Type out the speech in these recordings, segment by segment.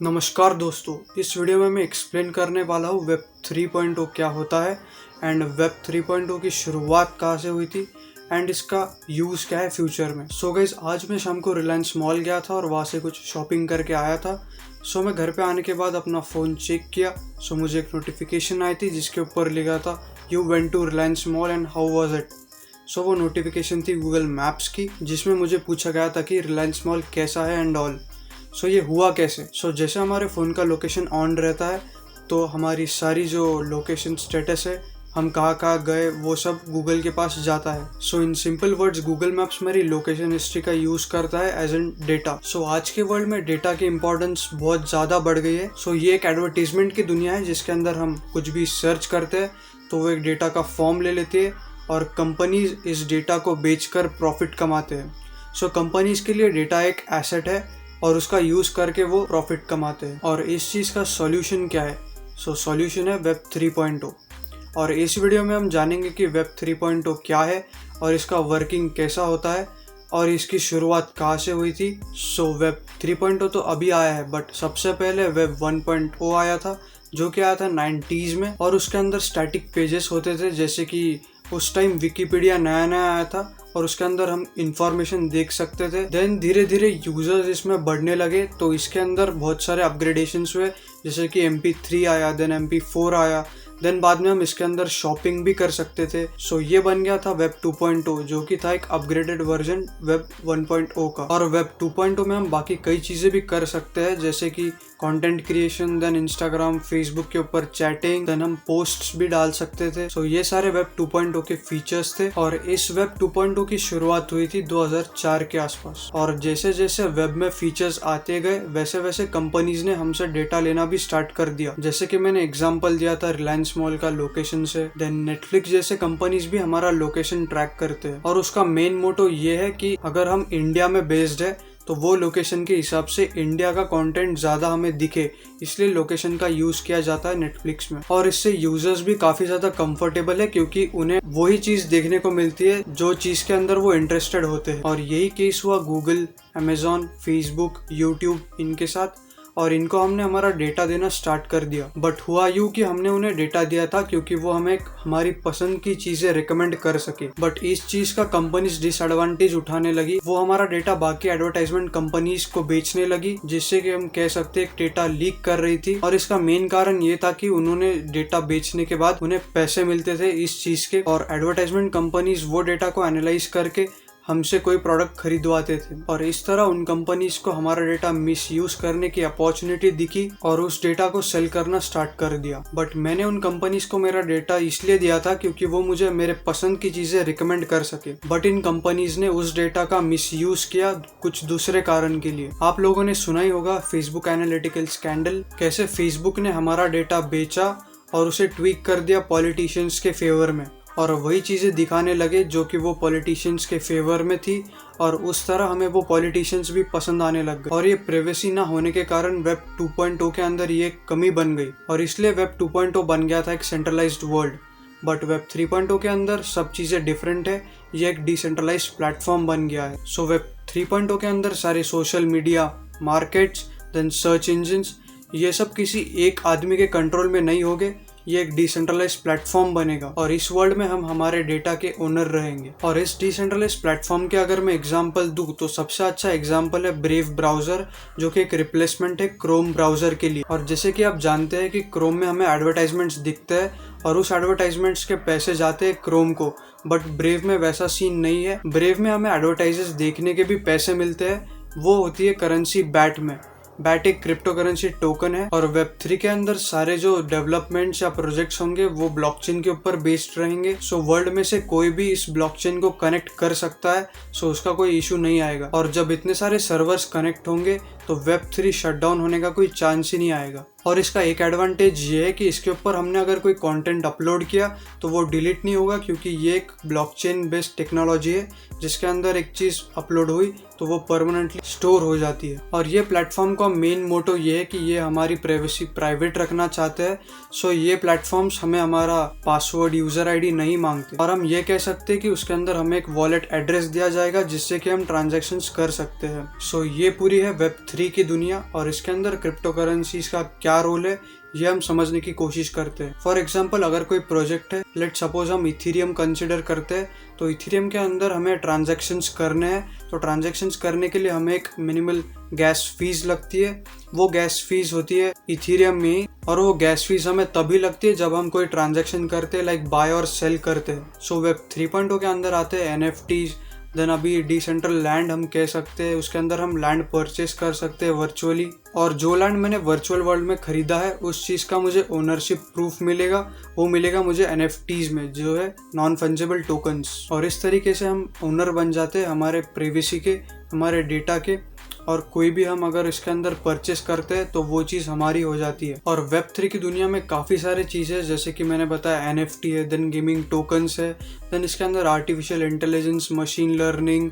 नमस्कार दोस्तों, इस वीडियो में मैं एक्सप्लेन करने वाला हूँ वेब 3.0 क्या होता है एंड वेब 3.0 की शुरुआत कहाँ से हुई थी एंड इसका यूज़ क्या है फ्यूचर में। सो गाइज, आज मैं शाम को रिलायंस मॉल गया था और वहाँ से कुछ शॉपिंग करके आया था। सो मैं घर पे आने के बाद अपना फ़ोन चेक किया। सो मुझे एक नोटिफिकेशन आई थी जिसके ऊपर लिखा था you went to Reliance mall and how was it. So वो नोटिफिकेशन थी गूगल मैप्स की, जिसमें मुझे पूछा गया था कि रिलायंस मॉल कैसा है एंड ऑल। सो ये हुआ कैसे। जैसे हमारे फ़ोन का लोकेशन ऑन रहता है तो हमारी सारी जो लोकेशन स्टेटस है, हम कहाँ कहाँ गए, वो सब गूगल के पास जाता है। In simple words, Google maps मेरी लोकेशन हिस्ट्री का यूज़ करता है एज एन डेटा। आज के वर्ल्ड में डेटा की इंपॉर्टेंस बहुत ज़्यादा बढ़ गई है। ये एक एडवर्टीजमेंट की दुनिया है जिसके अंदर हम कुछ भी सर्च करते हैं तो वो एक डेटा का फॉर्म ले लेती है और कंपनीज इस डेटा को बेचकर प्रॉफिट कमाते हैं। कंपनीज के लिए डेटा एक एसेट है और उसका यूज़ करके वो प्रॉफिट कमाते हैं। और इस चीज़ का सॉल्यूशन क्या है? सॉल्यूशन है वेब 3.0। और इस वीडियो में हम जानेंगे कि वेब 3.0 क्या है और इसका वर्किंग कैसा होता है और इसकी शुरुआत कहाँ से हुई थी। वेब 3.0 तो अभी आया है, बट सबसे पहले वेब 1.0 आया था जो कि आया था 90s में। और उसके अंदर स्टैटिक पेजेस होते थे, जैसे कि उस टाइम विकिपीडिया नया नया आया था और उसके अंदर हम इंफॉर्मेशन देख सकते थे। देन धीरे धीरे यूजर्स इसमें बढ़ने लगे तो इसके अंदर बहुत सारे अपग्रेडेशंस हुए, जैसे कि MP3 आया, देन MP4 आया, देन बाद में हम इसके अंदर शॉपिंग भी कर सकते थे। ये बन गया था वेब 2.0, जो कि था एक अपग्रेडेड वर्जन वेब 1.0 का। और वेब 2.0 में हम बाकी कई चीज़ें भी कर सकते हैं, जैसे कि content creation, then Instagram Facebook के ऊपर चैटिंग, देन हम पोस्ट्स भी डाल सकते थे। ये सारे वेब 2.0 के फीचर्स थे और इस वेब 2.0 की शुरुआत हुई थी 2004 के आसपास। और जैसे जैसे वेब में फीचर्स आते गए वैसे वैसे कंपनीज ने हमसे डेटा लेना भी स्टार्ट कर दिया। जैसे कि मैंने एग्जांपल दिया था रिलायंस मॉल का लोकेशन से, देन नेटफ्लिक्स जैसे कंपनीज भी हमारा लोकेशन ट्रैक करते हैं। और उसका मेन मोटो ये है कि अगर हम इंडिया में बेस्ड है तो वो लोकेशन के हिसाब से इंडिया का कंटेंट ज़्यादा हमें दिखे, इसलिए लोकेशन का यूज़ किया जाता है नेटफ्लिक्स में। और इससे यूजर्स भी काफ़ी ज़्यादा कंफर्टेबल है क्योंकि उन्हें वही चीज़ देखने को मिलती है जो चीज़ के अंदर वो इंटरेस्टेड होते हैं। और यही केस हुआ गूगल, अमेजॉन, फेसबुक, यूट्यूब इनके साथ, और इनको हमने हमारा डेटा देना स्टार्ट कर दिया। बट हुआ यूँ कि हमने उन्हें डेटा दिया था क्योंकि वो हमें हमारी पसंद की चीज़ें रिकमेंड कर सके। बट इस चीज़ का कंपनीज डिसएडवांटेज उठाने लगी, वो हमारा डेटा बाकी एडवर्टाइजमेंट कंपनीज को बेचने लगी, जिससे कि हम कह सकते हैं डेटा लीक कर रही थी। और इसका मेन कारण ये था कि उन्होंने डेटा बेचने के बाद उन्हें पैसे मिलते थे इस चीज़ के, और एडवर्टाइजमेंट कंपनीज वो डेटा को एनालाइज करके हमसे कोई प्रोडक्ट खरीदवाते थे। और इस तरह उन कंपनीज को हमारा डेटा मिसयूज करने की अपॉर्चुनिटी दिखी और उस डेटा को सेल करना स्टार्ट कर दिया। बट मैंने उन कंपनीज को मेरा डेटा इसलिए दिया था क्योंकि वो मुझे मेरे पसंद की चीजें रिकमेंड कर सके। बट इन कंपनीज ने उस डेटा का मिसयूज किया कुछ दूसरे कारण के लिए। आप लोगों ने सुना ही होगा फेसबुक एनालिटिकल स्कैंडल, कैसे फेसबुक ने हमारा डेटा बेचा और उसे ट्वीक कर दिया पॉलिटिशियंस के फेवर में, और वही चीज़ें दिखाने लगे जो कि वो पॉलिटिशियंस के फेवर में थी, और उस तरह हमें वो पॉलिटिशियंस भी पसंद आने लग गए। और ये प्राइवेसी ना होने के कारण वेब 2.0 के अंदर ये कमी बन गई और इसलिए वेब 2.0 बन गया था एक सेंट्रलाइज्ड वर्ल्ड। बट वेब 3.0 के अंदर सब चीज़ें डिफरेंट है, ये एक डिसेंट्रलाइज्ड प्लेटफॉर्म बन गया है। वेब 3.0 के अंदर सारे social media, markets, then search engines, ये सब किसी एक आदमी के कंट्रोल में नहीं होंगे, ये एक डिसेंट्रलाइज्ड प्लेटफॉर्म बनेगा और इस वर्ल्ड में हम हमारे डेटा के ओनर रहेंगे। और इस डिसेंट्रलाइज्ड प्लेटफॉर्म के अगर मैं एग्जांपल दूं तो सबसे अच्छा एग्जांपल है ब्रेव ब्राउजर, जो कि एक रिप्लेसमेंट है क्रोम ब्राउजर के लिए। और जैसे कि आप जानते हैं कि क्रोम में हमें एडवर्टाइजमेंट्स दिखते हैं और उस एडवर्टाइजमेंट्स के पैसे जाते हैं क्रोम को, बट ब्रेव में वैसा सीन नहीं है। ब्रेव में हमें एडवर्टाइजर्स देखने के भी पैसे मिलते हैं, वो होती है करेंसी बैट में। बैट एक क्रिप्टो करेंसी टोकन है। और वेब 3 के अंदर सारे जो डेवलपमेंट्स या प्रोजेक्ट्स होंगे वो ब्लॉकचेन के ऊपर बेस्ड रहेंगे। वर्ल्ड में से कोई भी इस ब्लॉकचेन को कनेक्ट कर सकता है, उसका कोई इशू नहीं आएगा। और जब इतने सारे सर्वर्स कनेक्ट होंगे तो वेब 3 शटडाउन होने का कोई चांस ही नहीं आएगा। और इसका एक एडवांटेज ये है कि इसके ऊपर हमने अगर कोई कंटेंट अपलोड किया तो वो डिलीट नहीं होगा, क्योंकि ये एक ब्लॉकचेन बेस्ड टेक्नोलॉजी है जिसके अंदर एक चीज़ अपलोड हुई तो वो परमानेंटली स्टोर हो जाती है। और ये प्लेटफॉर्म का मेन मोटो ये है कि ये हमारी प्राइवेसी प्राइवेट रखना चाहते हैं। ये प्लेटफॉर्म्स हमें हमारा पासवर्ड, यूजर आईडी नहीं मांगते, और हम ये कह सकते हैं कि उसके अंदर हमें एक वॉलेट एड्रेस दिया जाएगा जिससे कि हम ट्रांजैक्शंस कर सकते हैं। ये पूरी है वेब Web3 की दुनिया और इसके अंदर क्रिप्टो करेंसीज का क्या रोल है ये हम समझने की कोशिश करते हैं। फॉर एग्जाम्पल, अगर कोई प्रोजेक्ट है, लेट सपोज हम इथीरियम कंसिडर करते हैं, तो इथीरियम के अंदर हमें ट्रांजैक्शंस करने हैं। तो ट्रांजैक्शंस करने के लिए हमें एक मिनिमल गैस फीस लगती है। वो गैस फीस होती है इथीरियम में ही, और वो गैस फीस हमें तभी लगती है जब हम कोई ट्रांजैक्शन करते हैं, लाइक बाय और सेल करते हैं। सो वेब 3.0 के अंदर आते हैं NFTs, देन अभी डिसेंट्रल लैंड हम कह सकते हैं, उसके अंदर हम लैंड परचेस कर सकते हैं वर्चुअली, और जो लैंड मैंने वर्चुअल वर्ल्ड में खरीदा है उस चीज़ का मुझे ओनरशिप प्रूफ मिलेगा, वो मिलेगा मुझे NFTs में, जो है नॉन फंजिबल टोकन्स। और इस तरीके से हम ओनर बन जाते हैं हमारे प्राइवेसी के, हमारे डेटा के, और कोई भी हम अगर इसके अंदर परचेस करते हैं तो वो चीज़ हमारी हो जाती है। और Web3 की दुनिया में काफ़ी सारी चीज़ें, जैसे कि मैंने बताया NFT है, देन गेमिंग टोकन्स है, देन इसके अंदर artificial intelligence, machine learning,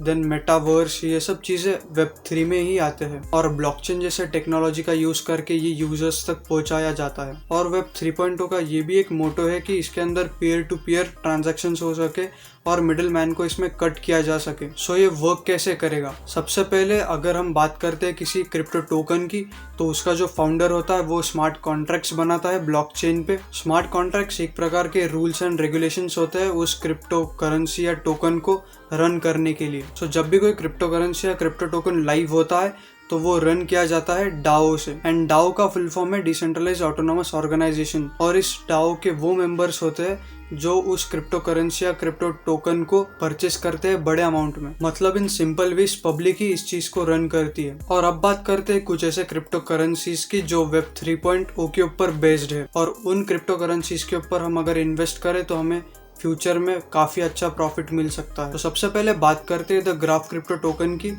then metaverse, ये सब चीज़ें Web3 में ही आते हैं। और ब्लॉकचेन जैसे टेक्नोलॉजी का यूज़ करके ये यूजर्स तक पहुंचाया जाता है। और Web 3.0 का ये भी एक मोटो है कि इसके अंदर पीयर टू पीयर ट्रांजैक्शंस हो सके और मिडिल मैन को इसमें कट किया जा सके। सो ये वर्क कैसे करेगा? सबसे पहले अगर हम बात करते हैं किसी क्रिप्टो टोकन की, तो उसका जो फाउंडर होता है वो स्मार्ट कॉन्ट्रैक्ट्स बनाता है ब्लॉकचेन पे। स्मार्ट कॉन्ट्रैक्ट्स एक प्रकार के रूल्स एंड रेगुलेशंस होते हैं उस क्रिप्टो करेंसी या टोकन को रन करने के लिए। सो जब भी कोई क्रिप्टो करेंसी या क्रिप्टो टोकन लाइव होता है तो वो रन किया जाता है डाओ से, एंड डाओ का फुल फॉर्म है डिसेंट्रलाइज्ड ऑटोनोमस ऑर्गेनाइजेशन। और इस डाओ के वो मेंबर्स होते हैं जो उस क्रिप्टो करेंसी या क्रिप्टो टोकन को परचेस करते हैं बड़े अमाउंट में। मतलब इन सिंपल वेज पब्लिक ही इस चीज को रन करती है। और अब बात करते हैं कुछ ऐसे क्रिप्टो करेंसीज की जो वेब 3.0 के ऊपर बेस्ड है, और उन क्रिप्टो करेंसीज के ऊपर हम अगर इन्वेस्ट करें तो हमें फ्यूचर में काफी अच्छा प्रॉफिट मिल सकता है। तो सबसे पहले बात करते हैं द ग्राफ क्रिप्टो टोकन की।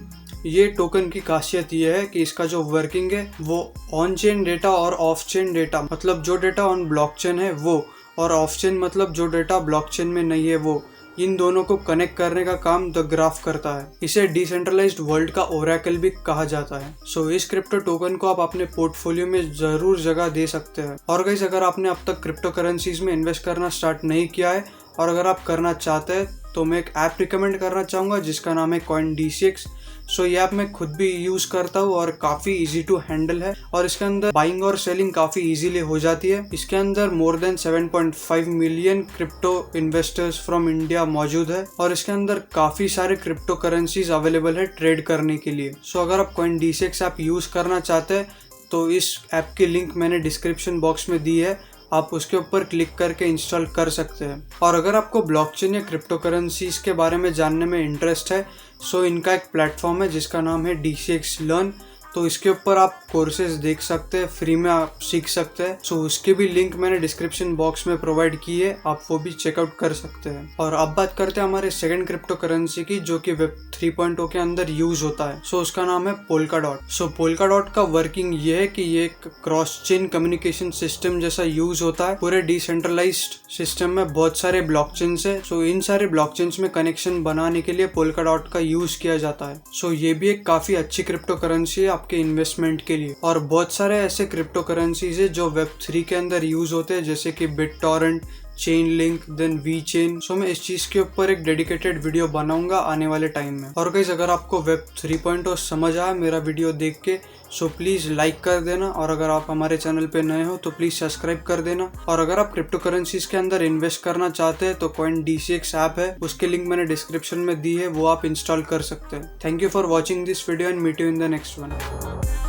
ये टोकन की खासियत ये है कि इसका जो वर्किंग है वो ऑन चेन डेटा और ऑफ चेन डेटा, मतलब जो डेटा ऑन ब्लॉकचेन है वो, और ऑफ चेन मतलब जो डेटा ब्लॉकचेन में नहीं है वो, इन दोनों को कनेक्ट करने का काम द ग्राफ करता है। इसे डिसेंट्रलाइज्ड वर्ल्ड का ओरेकल भी कहा जाता है। सो इस क्रिप्टो टोकन को आप अपने पोर्टफोलियो में जरूर जगह दे सकते हैं। और गाइस, अगर आपने अब तक क्रिप्टो करेंसीज में इन्वेस्ट करना स्टार्ट नहीं किया है और अगर आप करना चाहते हैं तो मैं एक ऐप रिकमेंड करना चाहूँगा जिसका नाम है CoinDCX। सो ये ऐप मैं खुद भी यूज़ करता हूँ और काफ़ी इजी टू हैंडल है, और इसके अंदर बाइंग और सेलिंग काफ़ी इजीली हो जाती है। इसके अंदर more than 7.5 million crypto investors from India मौजूद है, और इसके अंदर काफ़ी सारे क्रिप्टो करेंसीज अवेलेबल है ट्रेड करने के लिए। सो अगर आप CoinDCX ऐप यूज़ करना चाहते हैं तो इस ऐप की लिंक मैंने डिस्क्रिप्शन बॉक्स में दी है, आप उसके ऊपर क्लिक करके इंस्टॉल कर सकते हैं। और अगर आपको ब्लॉकचेन या क्रिप्टो करेंसीज के बारे में जानने में इंटरेस्ट है, सो इनका एक प्लेटफॉर्म है जिसका नाम है DCX Learn। तो इसके ऊपर आप कोर्सेज देख सकते हैं, फ्री में आप सीख सकते हैं। सो उसके भी लिंक मैंने डिस्क्रिप्शन बॉक्स में प्रोवाइड की है, आप वो भी चेकआउट कर सकते हैं। और अब बात करते हैं हमारे सेकंड क्रिप्टो करेंसी की, जो कि वेब 3.0 के अंदर यूज होता है। सो उसका नाम है Polkadot। सो Polkadot का वर्किंग ये है कि ये एक क्रॉस चेन कम्युनिकेशन सिस्टम जैसा यूज होता है। पूरे डिसेंट्रलाइज्ड सिस्टम में बहुत सारे ब्लॉकचेन्स है। सो इन सारे ब्लॉकचेन्स में कनेक्शन बनाने के लिए Polkadot का यूज किया जाता है। सो ये भी एक काफी अच्छी क्रिप्टो करेंसी है आपके इन्वेस्टमेंट के लिए। और बहुत सारे ऐसे क्रिप्टो करेंसीज है जो वेब 3 के अंदर यूज होते हैं, जैसे कि BitTorrent, Chainlink, देन VeChain। सो मैं इस चीज के ऊपर एक डेडिकेटेड वीडियो बनाऊंगा आने वाले टाइम में। और गाइस, अगर आपको वेब 3.0 समझ आया मेरा वीडियो देख के, सो प्लीज लाइक कर देना, और अगर आप हमारे चैनल पे नए हो तो प्लीज सब्सक्राइब कर देना। और अगर आप क्रिप्टो करेंसीज के अंदर इन्वेस्ट करना चाहते हैं तो CoinDCX ऐप है, उसके लिंक मैंने डिस्क्रिप्शन में दी है, वो आप इंस्टॉल कर सकते हैं। Thank you for watching this video and meet you in the next one.